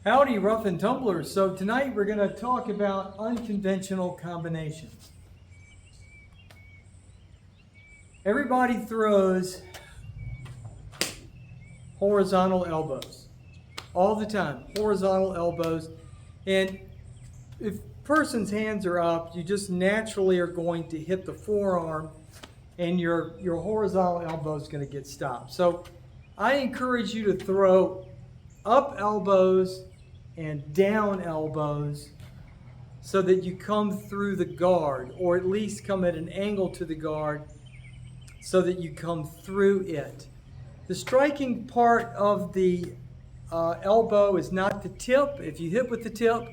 Howdy, rough and tumblers. So tonight we're going to talk about unconventional combinations. Everybody throws horizontal elbows all the time, horizontal elbows. And if a person's hands are up, you just naturally are going to hit the forearm and your horizontal elbow is going to get stopped. So I encourage you to throw up elbows and down elbows so that you come through the guard, or at least come at an angle to the guard so that you come through it. The striking part of the elbow is not the tip. If you hit with the tip,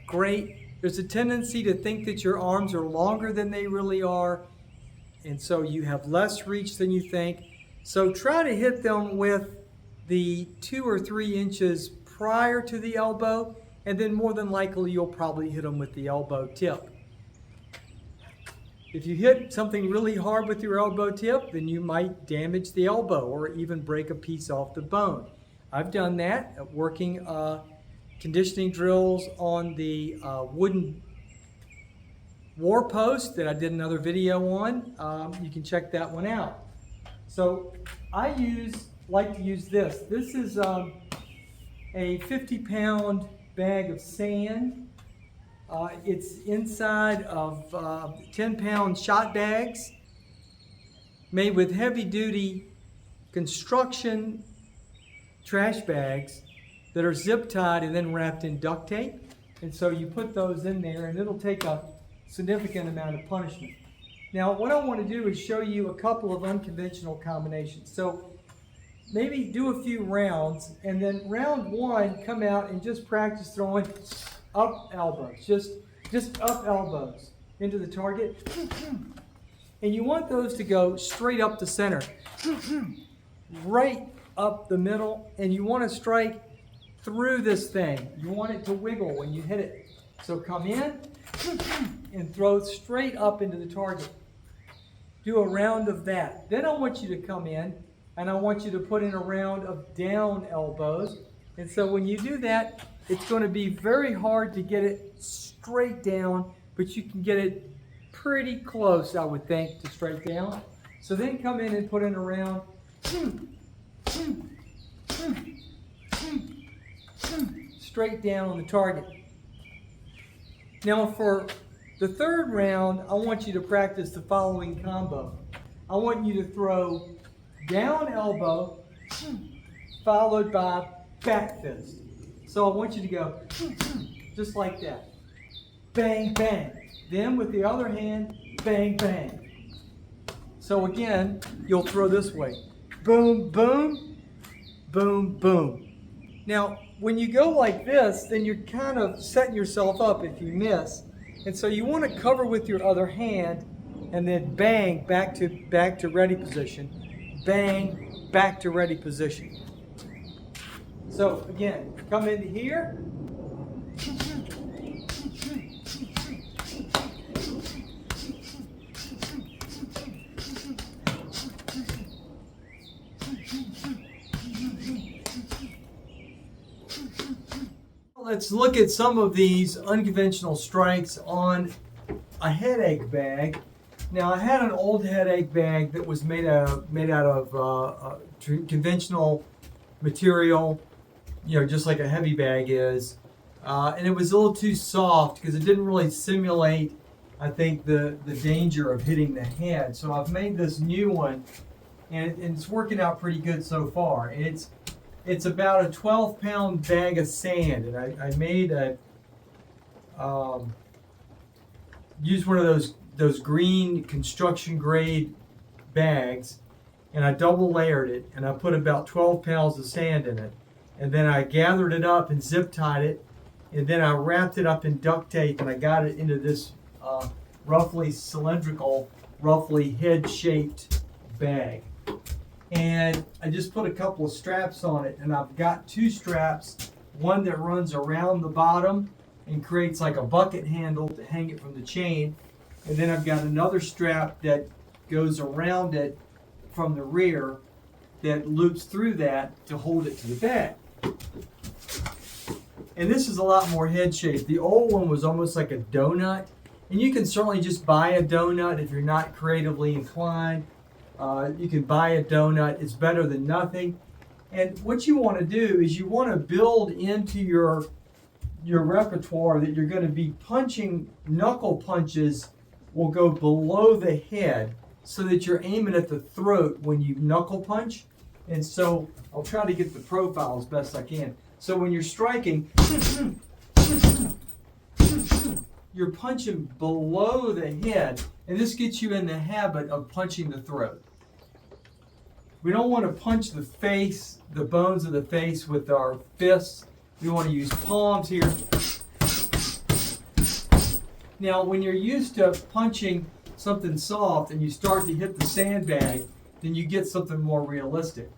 great. There's a tendency to think that your arms are longer than they really are, and so you have less reach than you think. So try to hit them with the 2 or 3 inches prior to the elbow, and then more than likely you'll probably hit them with the elbow tip. If you hit something really hard with your elbow tip, then you might damage the elbow or even break a piece off the bone. I've done that at working conditioning drills on the wooden war post that I did another video on. You can check that one out. So I like to use this. This is a 50-pound bag of sand. It's inside of 10-pound shot bags made with heavy-duty construction trash bags that are zip-tied and then wrapped in duct tape. And so you put those in there and it'll take a significant amount of punishment. Now what I want to do is show you a couple of unconventional combinations. So maybe do a few rounds, and then round 1, come out and just practice throwing up elbows, just up elbows into the target. And you want those to go straight up the center, right up the middle, and you want to strike through this thing. You want it to wiggle when you hit it. So come in and throw straight up into the target. Do a round of that. Then I want you to come in and I want you to put in a round of down elbows. And so when you do that, it's going to be very hard to get it straight down, but you can get it pretty close, I would think, to straight down. So then come in and put in a round straight down on the target. Now for the third round, I want you to practice the following combo. I want you to throw down elbow followed by back fist. So I want you to go just like that. Bang, bang. Then with the other hand, bang, bang. So again, you'll throw this way. Boom, boom, boom, boom. Now, when you go like this, then you're kind of setting yourself up if you miss. And so you want to cover with your other hand and then bang, back to ready position. Bang, back to ready position. So again, come into here. Let's look at some of these unconventional strikes on a headache bag. Now I had an old headache bag that was made out of conventional material, just like a heavy bag is, and it was a little too soft because it didn't really simulate, I think, the danger of hitting the head. So I've made this new one, and it's working out pretty good so far. And it's about a 12-pound bag of sand, and I made used one of those green construction grade bags, and I double layered it, and I put about 12 pounds of sand in it, and then I gathered it up and zip tied it, and then I wrapped it up in duct tape, and I got it into this roughly cylindrical, roughly head-shaped bag. And I just put a couple of straps on it, and I've got 2 straps, one that runs around the bottom and creates like a bucket handle to hang it from the chain, and then I've got another strap that goes around it from the rear that loops through that to hold it to the bag. And this is a lot more head shaped. The old one was almost like a donut. And you can certainly just buy a donut if you're not creatively inclined. You can buy a donut. It's better than nothing. And what you want to do is you want to build into your repertoire that you're going to be punching. Knuckle punches will go below the head so that you're aiming at the throat when you knuckle punch. And so I'll try to get the profile as best I can. So when you're striking, you're punching below the head, and this gets you in the habit of punching the throat. We don't want to punch the face, the bones of the face with our fists. We want to use palms here. Now, when you're used to punching something soft and you start to hit the sandbag, then you get something more realistic.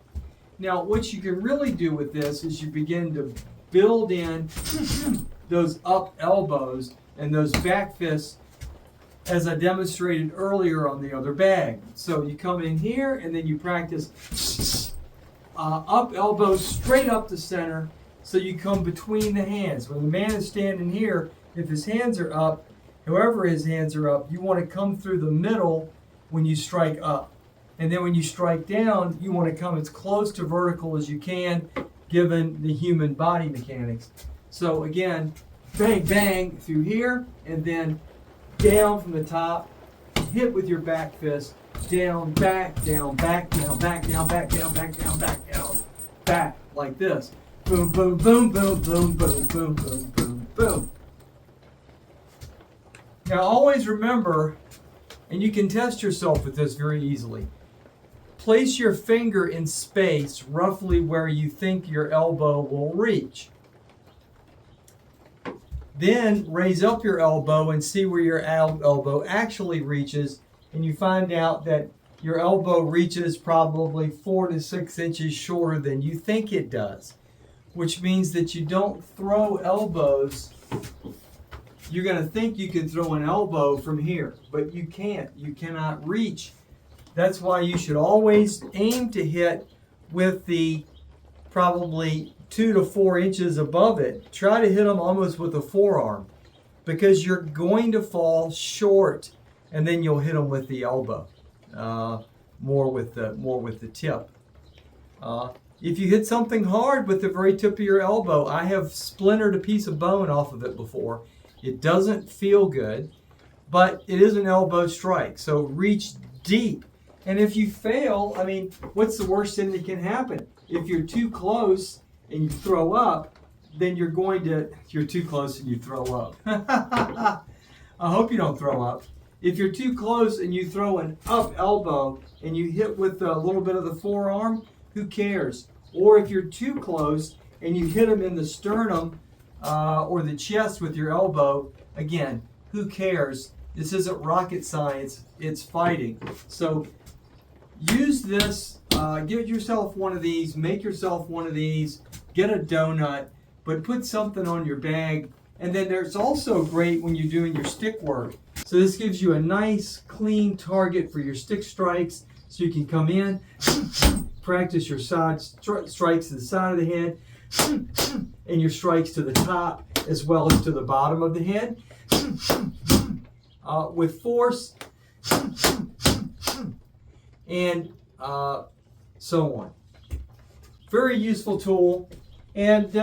Now, what you can really do with this is you begin to build in those up elbows and those back fists as I demonstrated earlier on the other bag. So you come in here and then you practice up elbows straight up the center, so you come between the hands. When the man is standing here, if his hands are up, however his hands are up, you want to come through the middle when you strike up. And then when you strike down, you want to come as close to vertical as you can, given the human body mechanics. So again, bang, bang through here, and then down from the top, hit with your back fist, down, back, down, back, down, back, down, back, down, back, down, back, down, back, like this. Boom, boom, boom, boom, boom, boom, boom, boom, boom, boom. Now always remember, and you can test yourself with this very easily, place your finger in space roughly where you think your elbow will reach. Then raise up your elbow and see where your elbow actually reaches, and you find out that your elbow reaches probably 4 to 6 inches shorter than you think it does, which means that you don't throw elbows. You're going to think you can throw an elbow from here, but you can't. You cannot reach. That's why you should always aim to hit with the probably 2 to 4 inches above it. Try to hit them almost with a forearm, because you're going to fall short, and then you'll hit them with the elbow, more with the tip. If you hit something hard with the very tip of your elbow, I have splintered a piece of bone off of it before. It doesn't feel good, but it is an elbow strike. So reach deep. And if you fail, I mean, what's the worst thing that can happen? If you're too close and you throw up, then you're too close and you throw up. I hope you don't throw up. If you're too close and you throw an up elbow and you hit with a little bit of the forearm, who cares? Or if you're too close and you hit them in the sternum or the chest with your elbow, again, who cares? This isn't rocket science, it's fighting. So use this, get yourself one of these, make yourself one of these, get a donut, but put something on your bag. And then there's also great when you're doing your stick work. So this gives you a nice clean target for your stick strikes, so you can come in, practice your side strikes to the side of the head, and your strikes to the top as well as to the bottom of the head, with force, and so on. Very useful tool, and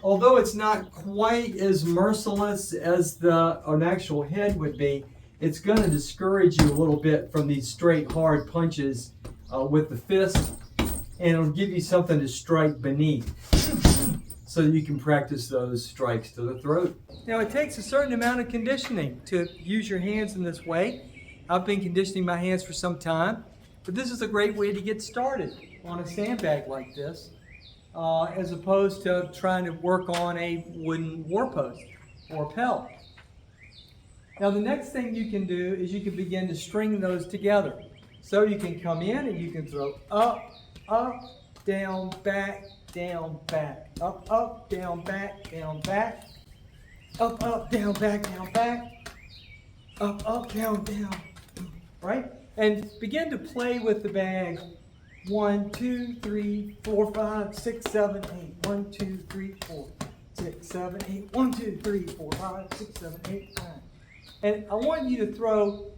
although it's not quite as merciless as an actual head would be, it's going to discourage you a little bit from these straight hard punches with the fist, and it'll give you something to strike beneath so that you can practice those strikes to the throat. Now, it takes a certain amount of conditioning to use your hands in this way. I've been conditioning my hands for some time, but this is a great way to get started on a sandbag like this, as opposed to trying to work on a wooden war post or pelt. Now, the next thing you can do is you can begin to string those together. So you can come in and you can throw up, up, down, back, up, up, down, back, up, down, back, up, down, right? And begin to play with the bag 1, 2, 3, 4, 5, 6, 7, 8. 1, 2, 3, 4, 6, 7, 8. 1, 2, 3, 4, 5, 6, 7, 8, 9. And I want you to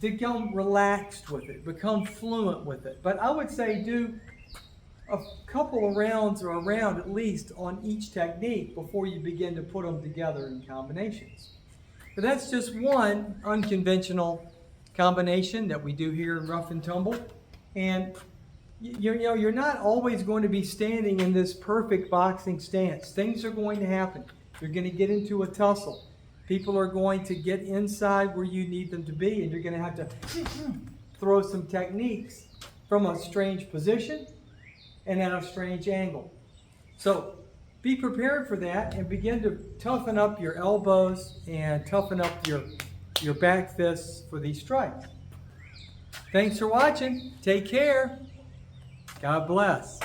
become relaxed with it, become fluent with it. But I would say do a couple of rounds or a round at least on each technique before you begin to put them together in combinations. But that's just one unconventional combination that we do here in Rough and Tumble. And you're not always going to be standing in this perfect boxing stance. Things are going to happen. You're going to get into a tussle. People are going to get inside where you need them to be, and you're going to have to throw some techniques from a strange position and at a strange angle. So be prepared for that and begin to toughen up your elbows and toughen up your back fists for these strikes. Thanks for watching. Take care. God bless.